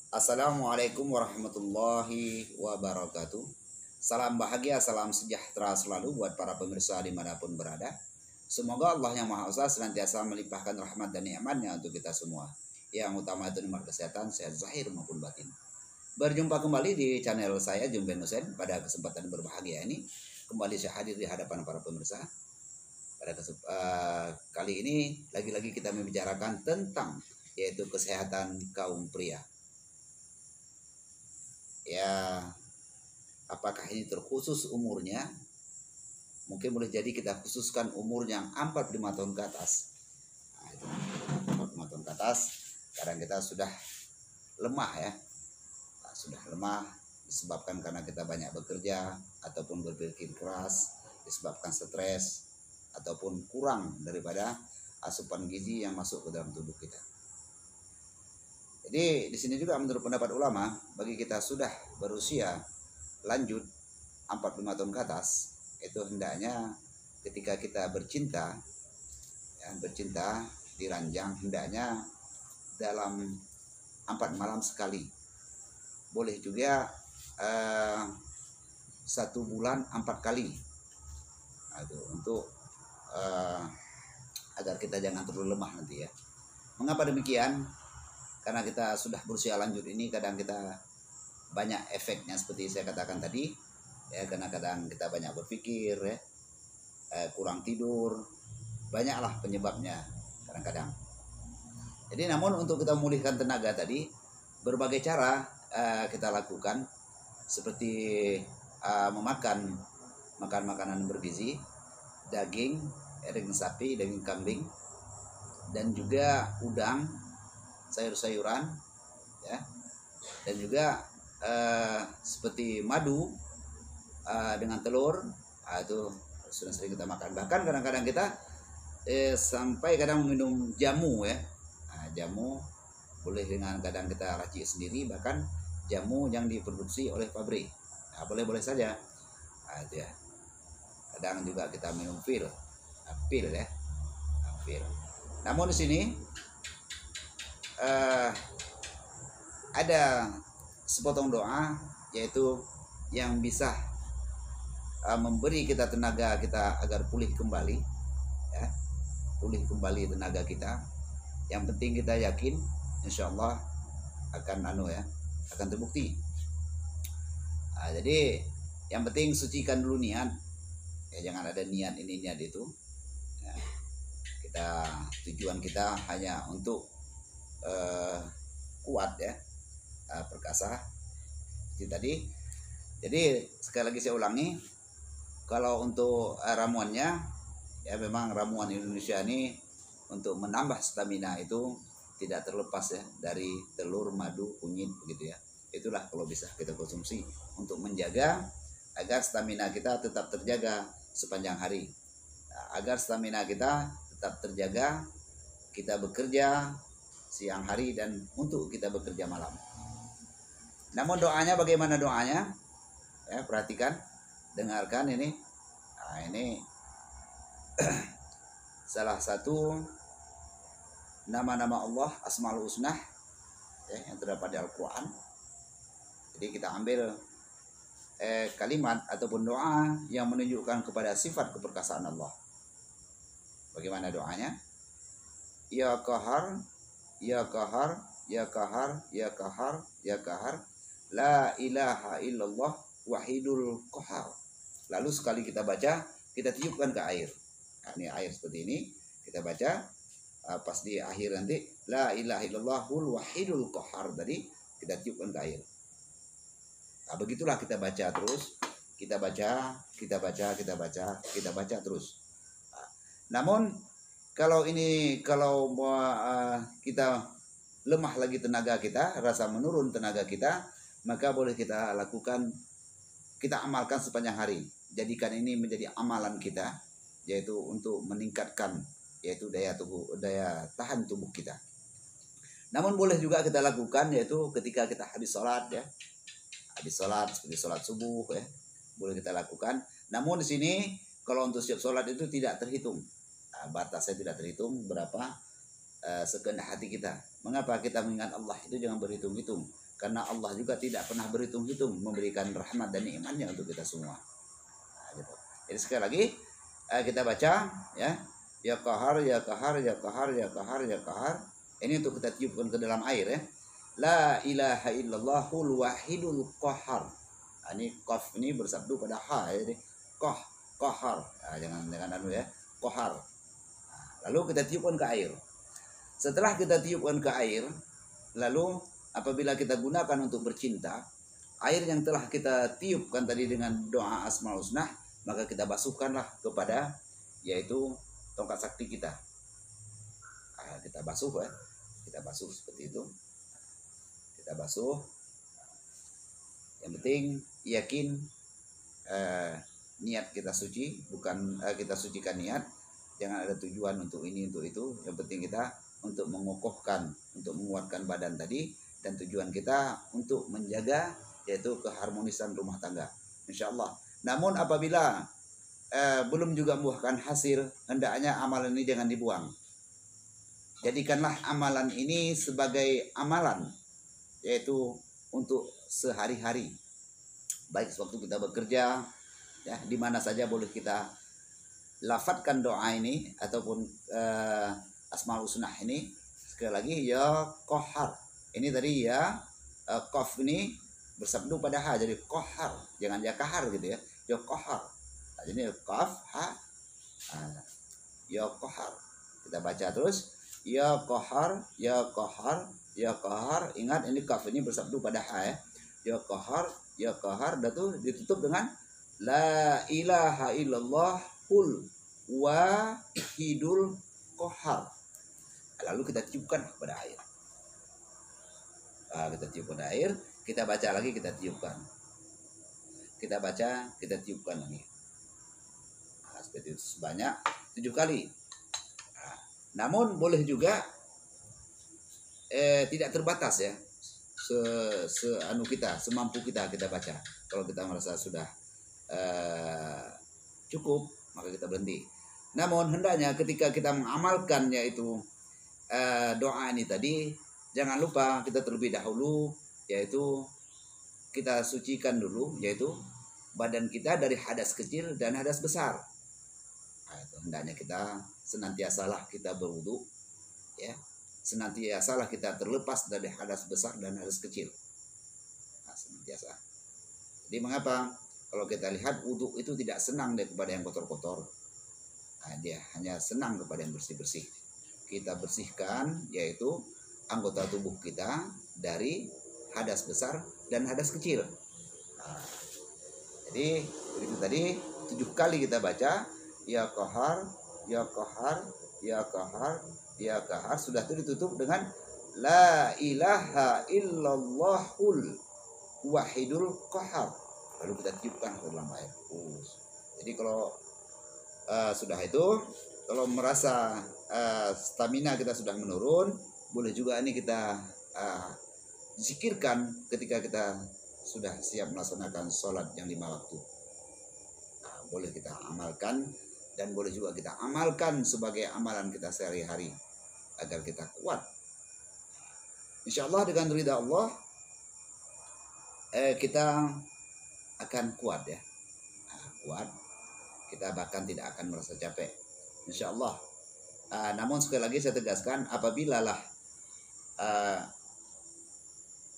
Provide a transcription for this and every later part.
Assalamualaikum warahmatullahi wabarakatuh. Salam bahagia, salam sejahtera selalu buat para pemirsa dimanapun berada. Semoga Allah yang Maha Esa senantiasa melimpahkan rahmat dan nikmat-Nya untuk kita semua. Yang utama itu nikmat kesehatan, sehat zahir maupun batin. Berjumpa kembali di channel saya Jumben Husen. Pada kesempatan berbahagia ini kembali saya hadir di hadapan para pemirsa. Kali ini lagi-lagi kita membicarakan tentang yaitu kesehatan kaum pria. Ya, apakah ini terkhusus umurnya? Mungkin boleh jadi kita khususkan umur yang 45 tahun ke atas. Nah, itu 45 tahun ke atas, kadang kita sudah lemah ya. Nah, sudah lemah disebabkan karena kita banyak bekerja ataupun berpikir keras, disebabkan stres ataupun kurang daripada asupan gizi yang masuk ke dalam tubuh kita. Jadi di sini juga menurut pendapat ulama, bagi kita sudah berusia lanjut 45 tahun ke atas, itu hendaknya ketika kita bercinta di ranjang, hendaknya dalam 4 malam sekali. Boleh juga 1 bulan 4 kali. Nah, itu untuk agar kita jangan terlalu lemah nanti ya. Mengapa demikian? Karena kita sudah berusia lanjut ini kadang kita banyak efeknya seperti saya katakan tadi ya, karena kadang kita banyak berpikir ya, kurang tidur, banyaklah penyebabnya kadang-kadang. Jadi namun untuk kita memulihkan tenaga tadi berbagai cara kita lakukan, seperti memakan makanan bergizi, daging sapi, daging kambing, dan juga udang, sayur-sayuran ya, dan juga seperti madu dengan telur. Itu sudah sering kita makan. Bahkan kadang-kadang kita sampai kadang minum jamu ya. Jamu boleh dengan kadang kita racik sendiri, bahkan jamu yang diproduksi oleh pabrik. Boleh-boleh saja. Itu ya. Kadang juga kita minum pil ya, pil. Namun di sini ada sepotong doa yaitu yang bisa memberi kita tenaga kita agar pulih kembali ya, pulih kembali tenaga kita. Yang penting kita yakin insya Allah akan akan terbukti. Jadi yang penting sucikan dulu niat ya, jangan ada niat ini niat itu ya. Tujuan kita hanya untuk kuat ya, perkasa itu tadi. Jadi sekali lagi saya ulangi, kalau untuk ramuannya ya, memang ramuan Indonesia ini untuk menambah stamina itu tidak terlepas ya dari telur, madu, kunyit begitu ya. Itulah kalau bisa kita konsumsi untuk menjaga agar stamina kita tetap terjaga sepanjang hari. Agar stamina kita tetap terjaga, kita bekerja siang hari dan untuk kita bekerja malam. Namun doanya bagaimana doanya? Ya, perhatikan, dengarkan ini. Ini salah satu nama-nama Allah Asmaul Husna ya, yang terdapat di Al-Quran. Jadi kita ambil kalimat ataupun doa yang menunjukkan kepada sifat keperkasaan Allah. Bagaimana doanya? Ya Qahar, Ya Qahar, Ya Qahar, Ya Qahar, Ya Qahar, La ilaha illallah wahidul qahar. Lalu sekali kita baca, kita tiupkan ke air. Ini air seperti ini, kita baca pas di akhir nanti La ilaha illallahul wahidul qahar, tadi kita tiupkan ke air. Begitulah kita baca terus, kita baca terus. Namun kalau kita lemah lagi tenaga kita, rasa menurun tenaga kita, maka boleh kita lakukan, kita amalkan sepanjang hari. Jadikan ini menjadi amalan kita, yaitu untuk meningkatkan yaitu daya tahan tubuh kita. Namun boleh juga kita lakukan yaitu ketika kita habis sholat ya, seperti sholat subuh ya, boleh kita lakukan. Namun di sini kalau untuk setiap sholat itu tidak terhitung, batasnya tidak terhitung berapa sekehendak hati kita. Mengapa kita mengingat Allah itu jangan berhitung-hitung, karena Allah juga tidak pernah berhitung-hitung memberikan rahmat dan nikmatnya untuk kita semua. Nah, gitu. Jadi sekali lagi kita baca ya, ya qahar ya qahar ya qahar ya qahar ya qahar. Ini untuk kita tiupkan ke dalam air ya. La ilaha illallahul wahidul qahar. Nah, ini qaf ini bersabdu pada ha ya. Jadi qahar. Nah, jangan anu ya, qahar. Nah, lalu kita tiupkan ke air. Setelah kita tiupkan ke air, lalu apabila kita gunakan untuk bercinta, air yang telah kita tiupkan tadi dengan doa Asmaul Husna, maka kita basuhkanlah kepada yaitu tongkat sakti kita. Nah, kita basuh ya. Kita basuh seperti itu. Kita basuh. Yang penting yakin niat kita suci, bukan kita sucikan niat. Jangan ada tujuan untuk ini untuk itu. Yang penting kita untuk mengokohkan, untuk menguatkan badan tadi, dan tujuan kita untuk menjaga yaitu keharmonisan rumah tangga. Insya Allah. Namun apabila belum juga membuahkan hasil, hendaknya amalan ini jangan dibuang. Jadikanlah amalan ini sebagai amalan, yaitu untuk sehari-hari. Baik sewaktu kita bekerja, ya, di mana saja boleh kita lafadzkan doa ini ataupun Asmaul Husna ini. Sekali lagi ya qahar. Ini tadi ya qaf ini bersabdu pada ha, jadi qahar, jangan ya kahar gitu ya. Ya qahar. Nah, jadi qaf ha. Ya qahar. Kita baca terus ya qahar, ya qahar, ya qahar. Ingat ini qaf ini bersabdu pada ha ya. Ya qahar, ya qahar, dan tuh ditutup dengan la ilaha illallah hul wahidul qahar. Lalu kita tiupkan pada air. Kita tiupkan air, kita baca lagi, kita tiupkan. Kita baca, kita tiupkan lagi. Nah, seperti itu sebanyak 7 kali. Nah, namun boleh juga tidak terbatas ya. Anu kita, semampu kita baca. Kalau kita merasa sudah cukup, maka kita berhenti. Namun hendaknya ketika kita mengamalkan yaitu doa ini tadi, jangan lupa kita terlebih dahulu yaitu kita sucikan dulu yaitu badan kita dari hadas kecil dan hadas besar. Nah, itu hendaknya kita senantiasalah kita berwudu ya, senantiasalah kita terlepas dari hadas besar dan hadas kecil. Nah, senantiasa. Jadi mengapa kalau kita lihat wudu itu tidak senang kepada yang kotor-kotor. Nah, dia hanya senang kepada yang bersih-bersih. Kita bersihkan yaitu anggota tubuh kita dari hadas besar dan hadas kecil. Nah, jadi itu tadi 7 kali kita baca ya qahar, ya qahar, ya qahar, ya qahar. Sudah itu ditutup dengan la ilaha illallahul wahidul qahar. Lalu kita tiupkan ke dalam air. Jadi kalau sudah itu, kalau merasa stamina kita sudah menurun, boleh juga ini kita zikirkan ketika kita sudah siap melaksanakan sholat yang 5 waktu. Nah, boleh kita amalkan dan boleh juga kita amalkan sebagai amalan kita sehari-hari agar kita kuat. Insya Allah dengan ridha Allah kita akan kuat ya. Kuat. Kita bahkan tidak akan merasa capek. Insya Allah. Namun sekali lagi saya tegaskan, apabila lah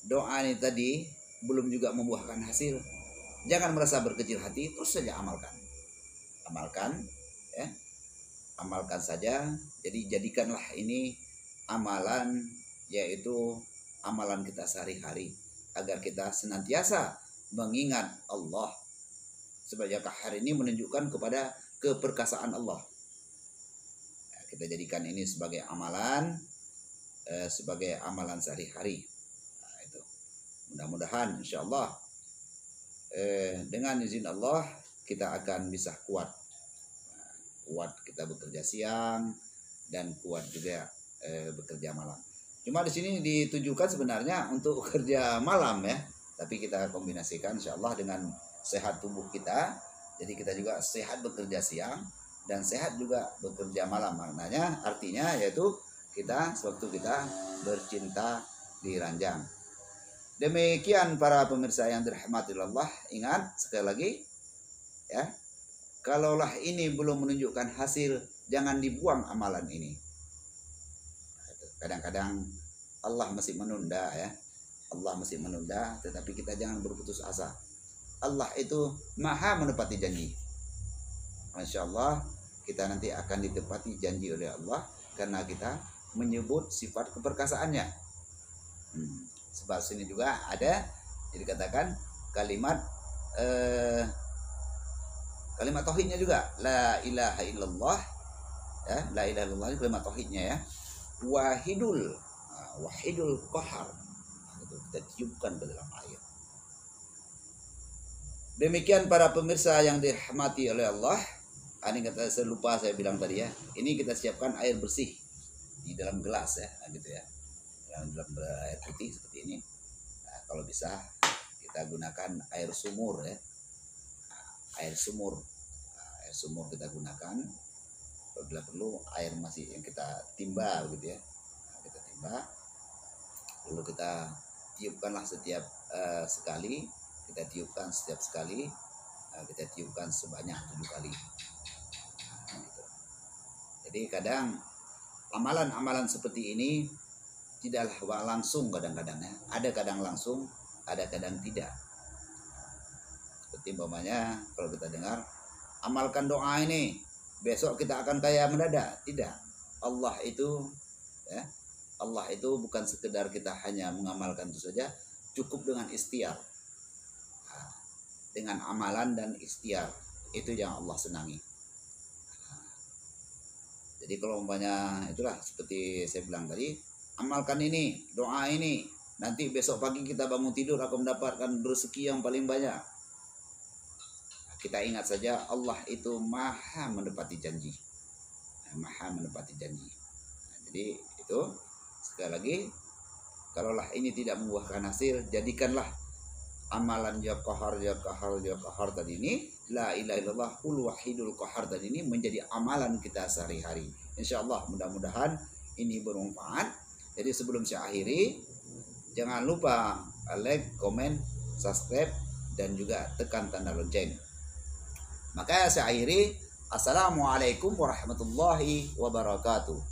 doa ini tadi belum juga membuahkan hasil, jangan merasa berkecil hati, terus saja amalkan ya, amalkan saja. Jadi jadikanlah ini amalan, yaitu amalan kita sehari-hari, agar kita senantiasa mengingat Allah. Sebagai hari ini menunjukkan kepada keperkasaan Allah. Kita jadikan ini sebagai amalan, sebagai amalan sehari-hari. Nah, itu. Mudah-mudahan insya Allah dengan izin Allah kita akan bisa kuat. Nah, kuat kita bekerja siang dan kuat juga bekerja malam. Cuma di sini ditujukan sebenarnya untuk kerja malam ya, tapi kita kombinasikan insya Allah dengan sehat tubuh kita. Jadi kita juga sehat bekerja siang dan sehat juga bekerja malam. Maknanya artinya yaitu kita sewaktu kita bercinta di ranjang. Demikian para pemirsa yang dirahmati Allah, ingat sekali lagi ya, kalaulah ini belum menunjukkan hasil, jangan dibuang amalan ini. Kadang-kadang Allah masih menunda ya. Allah masih menunda, tetapi kita jangan berputus asa. Allah itu maha menepati janji. Masya Allah, kita nanti akan ditepati janji oleh Allah karena kita menyebut sifat keperkasaannya. Sebab sini juga ada dikatakan kalimat kalimat tauhidnya juga, la ilaha illallah ya, la ilaha illallah ini kalimat tauhidnya ya. Wahidul qahar, itu kita tiupkan ke dalam air. Demikian para pemirsa yang dirahmati oleh Allah. Ini kata saya lupa saya bilang tadi ya. Ini kita siapkan air bersih di dalam gelas ya, gitu ya. Dalam air putih seperti ini. Nah, kalau bisa kita gunakan air sumur ya. Air sumur kita gunakan. Apabila perlu air masih yang kita timba begitu ya. Nah, kita timba. Lalu kita tiupkanlah setiap sekali. Kita tiupkan setiap sekali. Kita tiupkan sebanyak 7 kali. Nah, gitu. Jadi kadang amalan-amalan seperti ini tidaklah langsung kadang-kadang ya. Ada kadang langsung, ada kadang tidak. Seperti umpamanya kalau kita dengar, amalkan doa ini, besok kita akan kaya mendadak. Tidak. Allah itu ya, Allah itu bukan sekedar kita hanya mengamalkan itu saja, cukup dengan ikhtiar. Nah, dengan amalan dan ikhtiar, itu yang Allah senangi. Nah, jadi kalau umpamanya itulah seperti saya bilang tadi, amalkan ini, doa ini, nanti besok pagi kita bangun tidur akan mendapatkan rezeki yang paling banyak. Kita ingat saja Allah itu maha menepati janji. Maha menepati janji. Nah, jadi itu sekali lagi, kalaulah ini tidak membuahkan hasil, jadikanlah amalan ya qahar tadi ini, la ilaha illallah qul wahidul qahar tadi ini menjadi amalan kita sehari-hari. Insyaallah mudah-mudahan ini bermanfaat. Jadi sebelum saya akhiri, jangan lupa like, komen, subscribe dan juga tekan tanda lonceng. Maka saya akhiri, assalamualaikum warahmatullahi wabarakatuh.